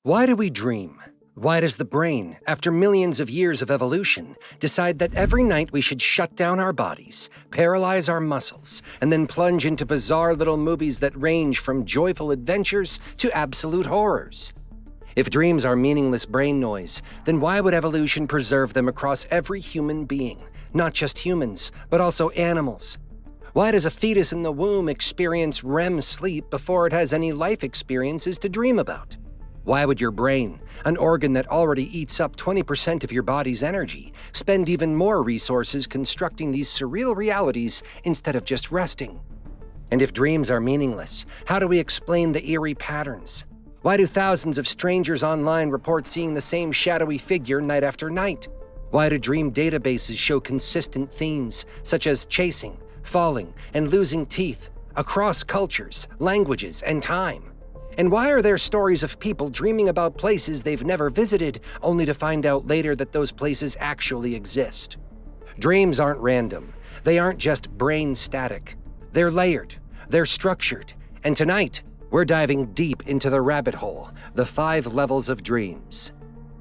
Why do we dream? Why does the brain, after millions of years of evolution, decide that every night we should shut down our bodies, paralyze our muscles, and then plunge into bizarre little movies that range from joyful adventures to absolute horrors? If dreams are meaningless brain noise, then why would evolution preserve them across every human being, not just humans, but also animals? Why does a fetus in the womb experience REM sleep before it has any life experiences to dream about? Why would your brain, an organ that already eats up 20% of your body's energy, spend even more resources constructing these surreal realities instead of just resting? And if dreams are meaningless, how do we explain the eerie patterns? Why do thousands of strangers online report seeing the same shadowy figure night after night? Why do dream databases show consistent themes, such as chasing, falling, and losing teeth, across cultures, languages, and time? And why are there stories of people dreaming about places they've never visited, only to find out later that those places actually exist? Dreams aren't random. They aren't just brain static. They're layered, they're structured, and tonight, we're diving deep into the rabbit hole, the 5 levels of dreams.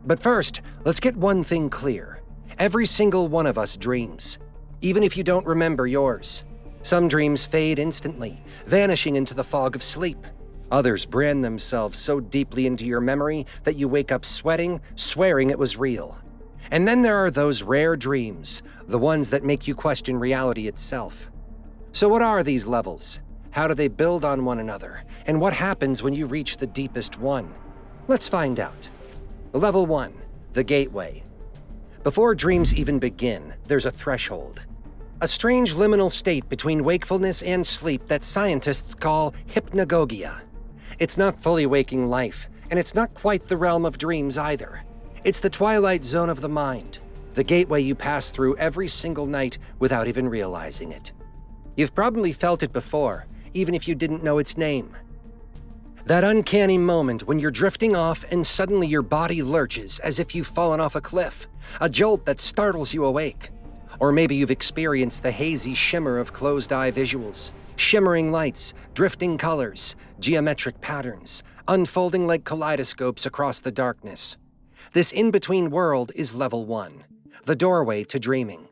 But first, let's get one thing clear. Every single one of us dreams, even if you don't remember yours. Some dreams fade instantly, vanishing into the fog of sleep. Others brand themselves so deeply into your memory that you wake up sweating, swearing it was real. And then there are those rare dreams, the ones that make you question reality itself. So what are these levels? How do they build on one another? And what happens when you reach the deepest one? Let's find out. Level 1, the gateway. Before dreams even begin, there's a threshold. A strange liminal state between wakefulness and sleep that scientists call hypnagogia. It's not fully waking life, and it's not quite the realm of dreams either. It's the twilight zone of the mind, the gateway you pass through every single night without even realizing it. You've probably felt it before, even if you didn't know its name. That uncanny moment when you're drifting off and suddenly your body lurches as if you've fallen off a cliff, a jolt that startles you awake. Or maybe you've experienced the hazy shimmer of closed-eye visuals, shimmering lights, drifting colors, geometric patterns, unfolding like kaleidoscopes across the darkness. This in-between world is level 1, the doorway to dreaming.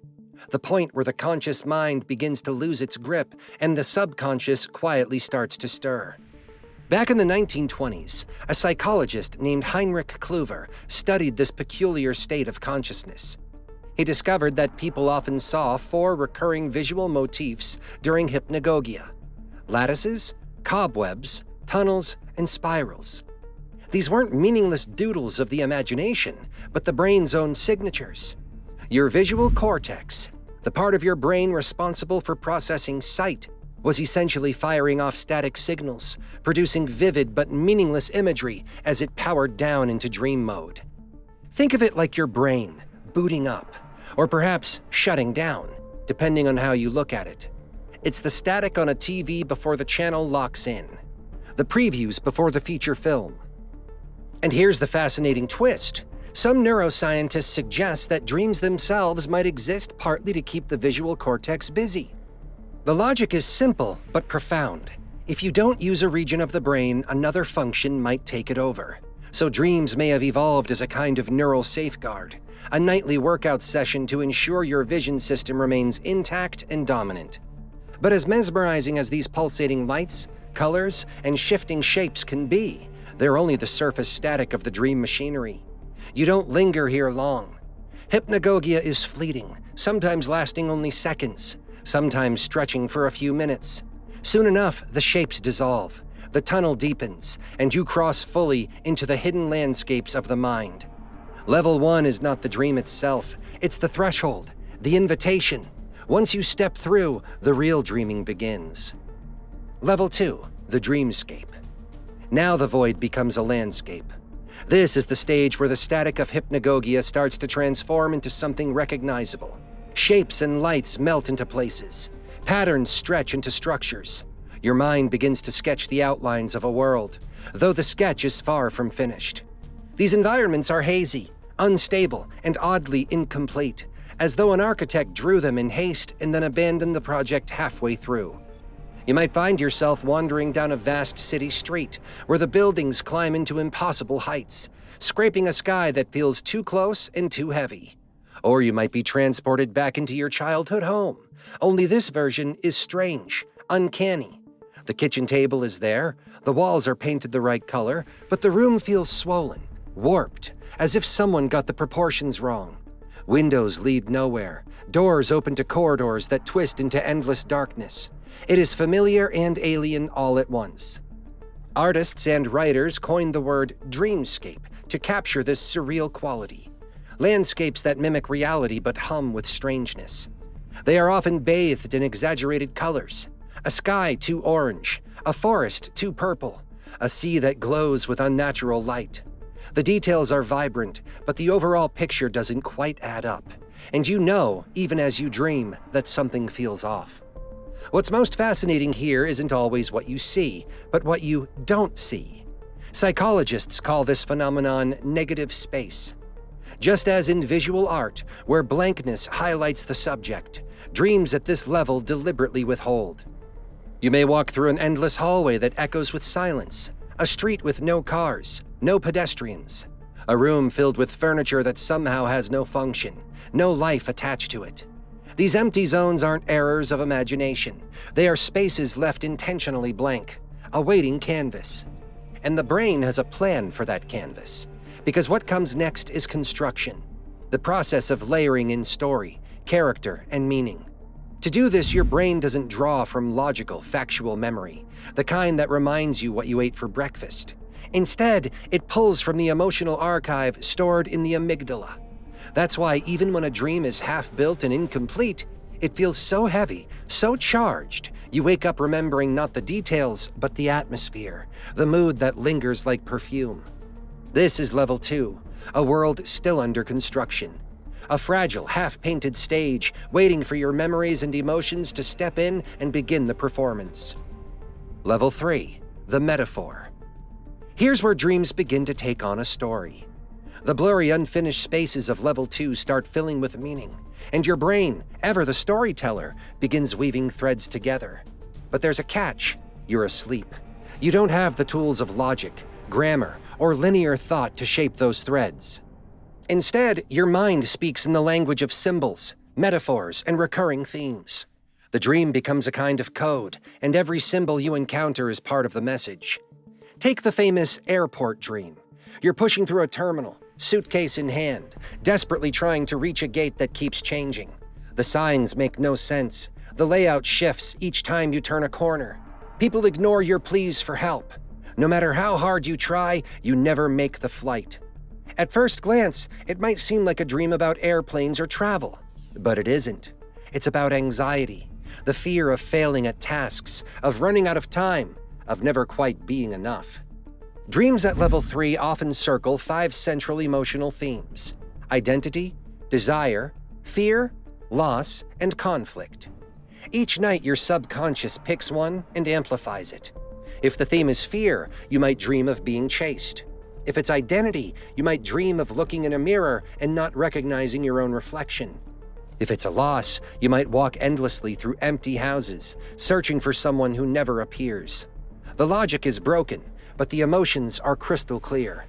The point where the conscious mind begins to lose its grip and the subconscious quietly starts to stir. Back in the 1920s, a psychologist named Heinrich Kluver studied this peculiar state of consciousness. He discovered that people often saw 4 recurring visual motifs during hypnagogia: lattices, cobwebs, tunnels, and spirals. These weren't meaningless doodles of the imagination, but the brain's own signatures. Your visual cortex, the part of your brain responsible for processing sight, was essentially firing off static signals, producing vivid but meaningless imagery as it powered down into dream mode. Think of it like your brain booting up, or perhaps shutting down, depending on how you look at it. It's the static on a TV before the channel locks in, the previews before the feature film. And here's the fascinating twist. Some neuroscientists suggest that dreams themselves might exist partly to keep the visual cortex busy. The logic is simple but profound. If you don't use a region of the brain, another function might take it over. So dreams may have evolved as a kind of neural safeguard, a nightly workout session to ensure your vision system remains intact and dominant. But as mesmerizing as these pulsating lights, colors, and shifting shapes can be, they're only the surface static of the dream machinery. You don't linger here long. Hypnagogia is fleeting, sometimes lasting only seconds, sometimes stretching for a few minutes. Soon enough, the shapes dissolve, the tunnel deepens, and you cross fully into the hidden landscapes of the mind. Level 1 is not the dream itself, it's the threshold, the invitation. Once you step through, the real dreaming begins. Level 2, the dreamscape. Now the void becomes a landscape. This is the stage where the static of hypnagogia starts to transform into something recognizable. Shapes and lights melt into places. Patterns stretch into structures. Your mind begins to sketch the outlines of a world, though the sketch is far from finished. These environments are hazy, unstable, and oddly incomplete, as though an architect drew them in haste and then abandoned the project halfway through. You might find yourself wandering down a vast city street where the buildings climb into impossible heights, scraping a sky that feels too close and too heavy. Or you might be transported back into your childhood home, only this version is strange, uncanny. The kitchen table is there, the walls are painted the right color, but the room feels swollen, warped, as if someone got the proportions wrong. Windows lead nowhere, doors open to corridors that twist into endless darkness. It is familiar and alien all at once. Artists and writers coined the word dreamscape to capture this surreal quality. Landscapes that mimic reality but hum with strangeness. They are often bathed in exaggerated colors. A sky too orange, a forest too purple, a sea that glows with unnatural light. The details are vibrant, but the overall picture doesn't quite add up. And you know, even as you dream, that something feels off. What's most fascinating here isn't always what you see, but what you don't see. Psychologists call this phenomenon negative space. Just as in visual art, where blankness highlights the subject, dreams at this level deliberately withhold. You may walk through an endless hallway that echoes with silence, a street with no cars, no pedestrians, a room filled with furniture that somehow has no function, no life attached to it. These empty zones aren't errors of imagination. They are spaces left intentionally blank, awaiting canvas. And the brain has a plan for that canvas, because what comes next is construction, the process of layering in story, character, and meaning. To do this, your brain doesn't draw from logical, factual memory, the kind that reminds you what you ate for breakfast. Instead, it pulls from the emotional archive stored in the amygdala. That's why even when a dream is half-built and incomplete, it feels so heavy, so charged, you wake up remembering not the details, but the atmosphere, the mood that lingers like perfume. This is level 2, a world still under construction. A fragile, half-painted stage waiting for your memories and emotions to step in and begin the performance. Level 3, the metaphor. Here's where dreams begin to take on a story. The blurry, unfinished spaces of level 2 start filling with meaning, and your brain, ever the storyteller, begins weaving threads together. But there's a catch. You're asleep. You don't have the tools of logic, grammar, or linear thought to shape those threads. Instead, your mind speaks in the language of symbols, metaphors, and recurring themes. The dream becomes a kind of code, and every symbol you encounter is part of the message. Take the famous airport dream. You're pushing through a terminal, suitcase in hand, desperately trying to reach a gate that keeps changing. The signs make no sense. The layout shifts each time you turn a corner. People ignore your pleas for help. No matter how hard you try, you never make the flight. At first glance, it might seem like a dream about airplanes or travel, but it isn't. It's about anxiety, the fear of failing at tasks, of running out of time, of never quite being enough. Dreams at level 3 often circle 5 central emotional themes: identity, desire, fear, loss, and conflict. Each night, your subconscious picks one and amplifies it. If the theme is fear, you might dream of being chased. If it's identity, you might dream of looking in a mirror and not recognizing your own reflection. If it's a loss, you might walk endlessly through empty houses, searching for someone who never appears. The logic is broken, but the emotions are crystal clear.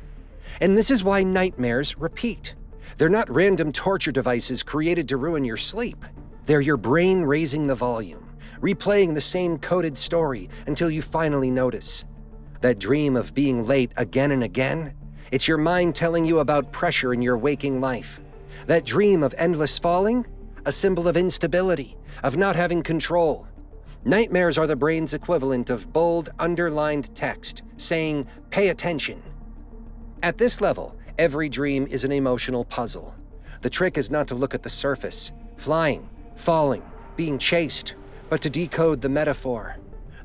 And this is why nightmares repeat. They're not random torture devices created to ruin your sleep. They're your brain raising the volume, replaying the same coded story until you finally notice. That dream of being late again and again, it's your mind telling you about pressure in your waking life. That dream of endless falling, a symbol of instability, of not having control. Nightmares are the brain's equivalent of bold, underlined text saying, "Pay attention." At this level, every dream is an emotional puzzle. The trick is not to look at the surface, flying, falling, being chased, but to decode the metaphor.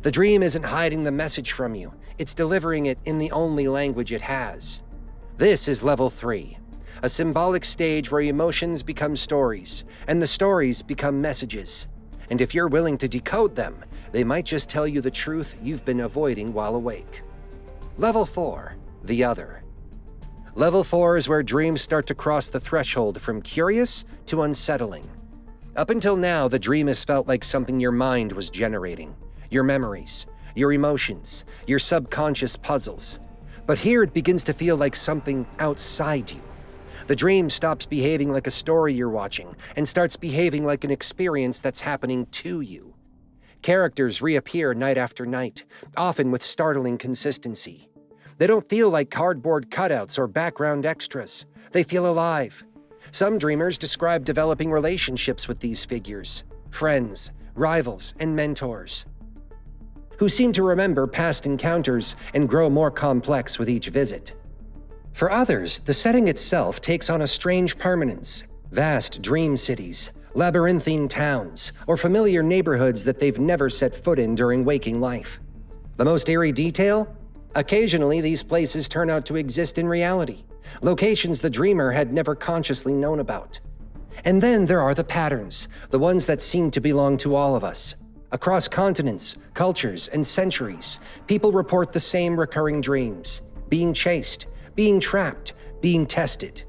The dream isn't hiding the message from you, it's delivering it in the only language it has. This is level 3, a symbolic stage where emotions become stories, and the stories become messages. And if you're willing to decode them, they might just tell you the truth you've been avoiding while awake. Level 4, the other. Level 4 is where dreams start to cross the threshold from curious to unsettling. Up until now, the dream has felt like something your mind was generating. your memories, your emotions, your subconscious puzzles. But here it begins to feel like something outside you. The dream stops behaving like a story you're watching and starts behaving like an experience that's happening to you. Characters reappear night after night, often with startling consistency. They don't feel like cardboard cutouts or background extras. They feel alive. Some dreamers describe developing relationships with these figures, friends, rivals, and mentors, who seem to remember past encounters and grow more complex with each visit. For others, the setting itself takes on a strange permanence: vast dream cities, labyrinthine towns, or familiar neighborhoods that they've never set foot in during waking life. The most eerie detail? Occasionally, these places turn out to exist in reality, locations the dreamer had never consciously known about. And then there are the patterns, the ones that seem to belong to all of us. Across continents, cultures, and centuries, people report the same recurring dreams: being chased, being trapped, being tested.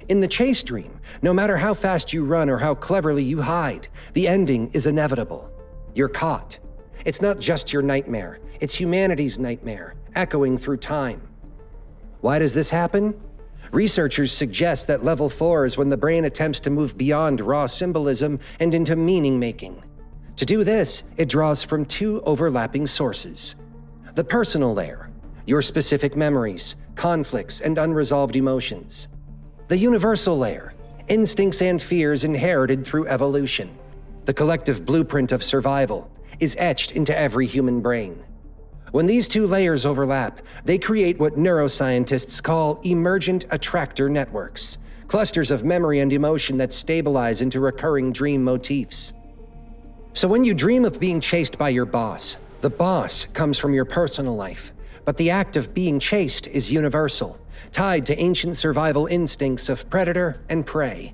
In the chase dream, no matter how fast you run or how cleverly you hide, the ending is inevitable. You're caught. It's not just your nightmare, it's humanity's nightmare, echoing through time. Why does this happen? Researchers suggest that level 4 is when the brain attempts to move beyond raw symbolism and into meaning-making. To do this, it draws from two overlapping sources: the personal layer, your specific memories, conflicts, and unresolved emotions; the universal layer, instincts and fears inherited through evolution. The collective blueprint of survival is etched into every human brain. When these two layers overlap, they create what neuroscientists call emergent attractor networks, clusters of memory and emotion that stabilize into recurring dream motifs. So when you dream of being chased by your boss, the boss comes from your personal life, but the act of being chased is universal, tied to ancient survival instincts of predator and prey.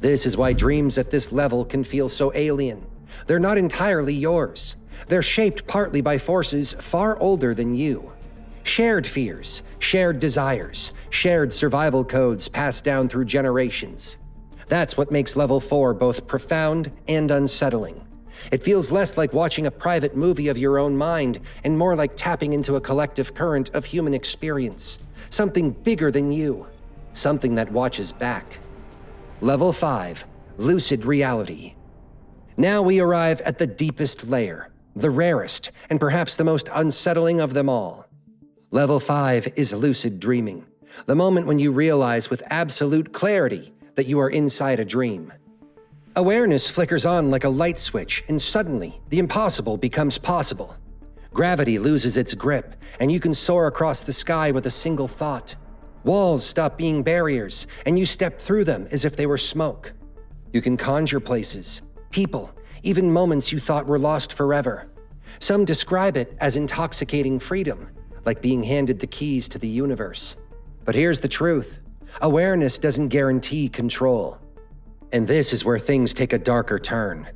This is why dreams at this level can feel so alien. They're not entirely yours. They're shaped partly by forces far older than you. Shared fears, shared desires, shared survival codes passed down through generations. That's what makes level 4 both profound and unsettling. It feels less like watching a private movie of your own mind and more like tapping into a collective current of human experience. Something bigger than you. Something that watches back. Level 5, lucid reality. Now we arrive at the deepest layer, the rarest, and perhaps the most unsettling of them all. Level 5 is lucid dreaming, the moment when you realize with absolute clarity that you are inside a dream. Awareness flickers on like a light switch, and suddenly, the impossible becomes possible. Gravity loses its grip, and you can soar across the sky with a single thought. Walls stop being barriers, and you step through them as if they were smoke. You can conjure places, people, even moments you thought were lost forever. Some describe it as intoxicating freedom, like being handed the keys to the universe. But here's the truth: awareness doesn't guarantee control. And this is where things take a darker turn.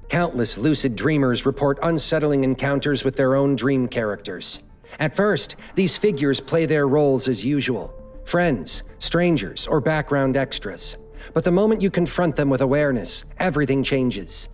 Countless lucid dreamers report unsettling encounters with their own dream characters. At first, these figures play their roles as usual: friends, strangers, or background extras. But the moment you confront them with awareness, everything changes.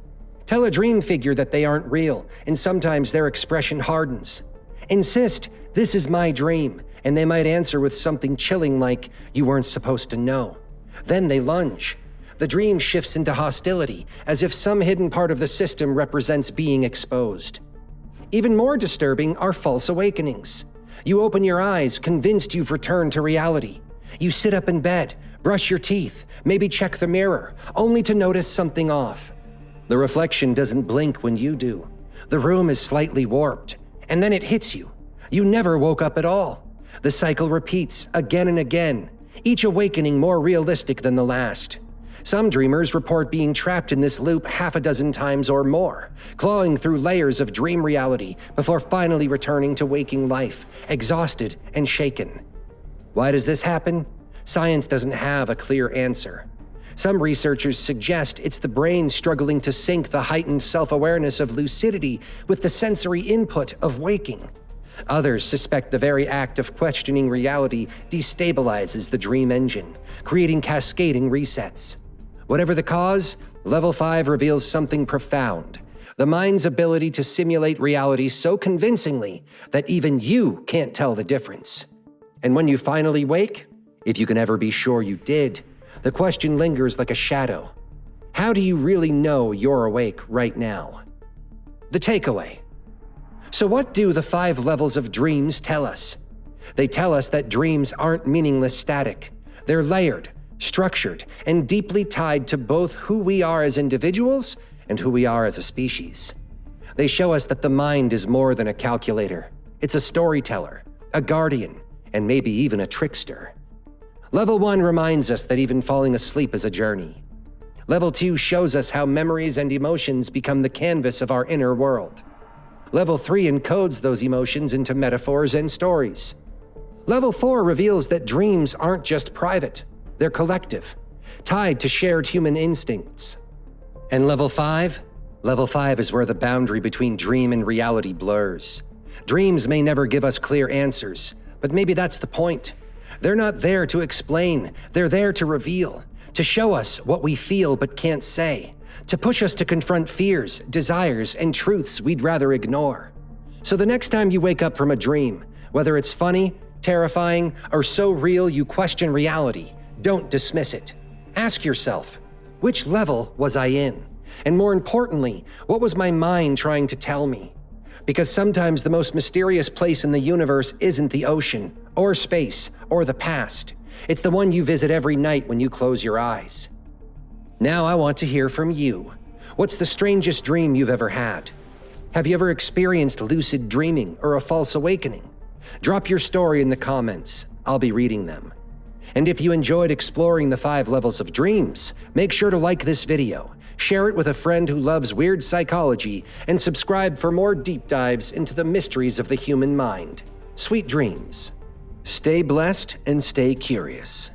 Tell a dream figure that they aren't real, and sometimes their expression hardens. Insist, "This is my dream," and they might answer with something chilling like, "You weren't supposed to know." Then they lunge. The dream shifts into hostility, as if some hidden part of the system represents being exposed. Even more disturbing are false awakenings. You open your eyes, convinced you've returned to reality. You sit up in bed, brush your teeth, maybe check the mirror, only to notice something off. The reflection doesn't blink when you do. The room is slightly warped, and then it hits you. You never woke up at all. The cycle repeats again and again, each awakening more realistic than the last. Some dreamers report being trapped in this loop half a dozen times or more, clawing through layers of dream reality before finally returning to waking life, exhausted and shaken. Why does this happen? Science doesn't have a clear answer. Some researchers suggest it's the brain struggling to sync the heightened self-awareness of lucidity with the sensory input of waking. Others suspect the very act of questioning reality destabilizes the dream engine, creating cascading resets. Whatever the cause, Level 5 reveals something profound. The mind's ability to simulate reality so convincingly that even you can't tell the difference. And when you finally wake, if you can ever be sure you did, the question lingers like a shadow. How do you really know you're awake right now? The takeaway. So what do the 5 levels of dreams tell us? They tell us that dreams aren't meaningless static. They're layered, structured, and deeply tied to both who we are as individuals and who we are as a species. They show us that the mind is more than a calculator. It's a storyteller, a guardian, and maybe even a trickster. Level 1 reminds us that even falling asleep is a journey. Level 2 shows us how memories and emotions become the canvas of our inner world. Level 3 encodes those emotions into metaphors and stories. Level 4 reveals that dreams aren't just private, they're collective, tied to shared human instincts. And Level 5? Level 5 is where the boundary between dream and reality blurs. Dreams may never give us clear answers, but maybe that's the point. They're not there to explain, they're there to reveal, to show us what we feel but can't say, to push us to confront fears, desires, and truths we'd rather ignore. So the next time you wake up from a dream, whether it's funny, terrifying, or so real you question reality, don't dismiss it. Ask yourself, which level was I in? And more importantly, what was my mind trying to tell me? Because sometimes the most mysterious place in the universe isn't the ocean, or space, or the past. It's the one you visit every night when you close your eyes. Now I want to hear from you. What's the strangest dream you've ever had? Have you ever experienced lucid dreaming or a false awakening? Drop your story in the comments. I'll be reading them. And if you enjoyed exploring the 5 levels of dreams, make sure to like this video, share it with a friend who loves weird psychology, and subscribe for more deep dives into the mysteries of the human mind. Sweet dreams. Stay blessed and stay curious.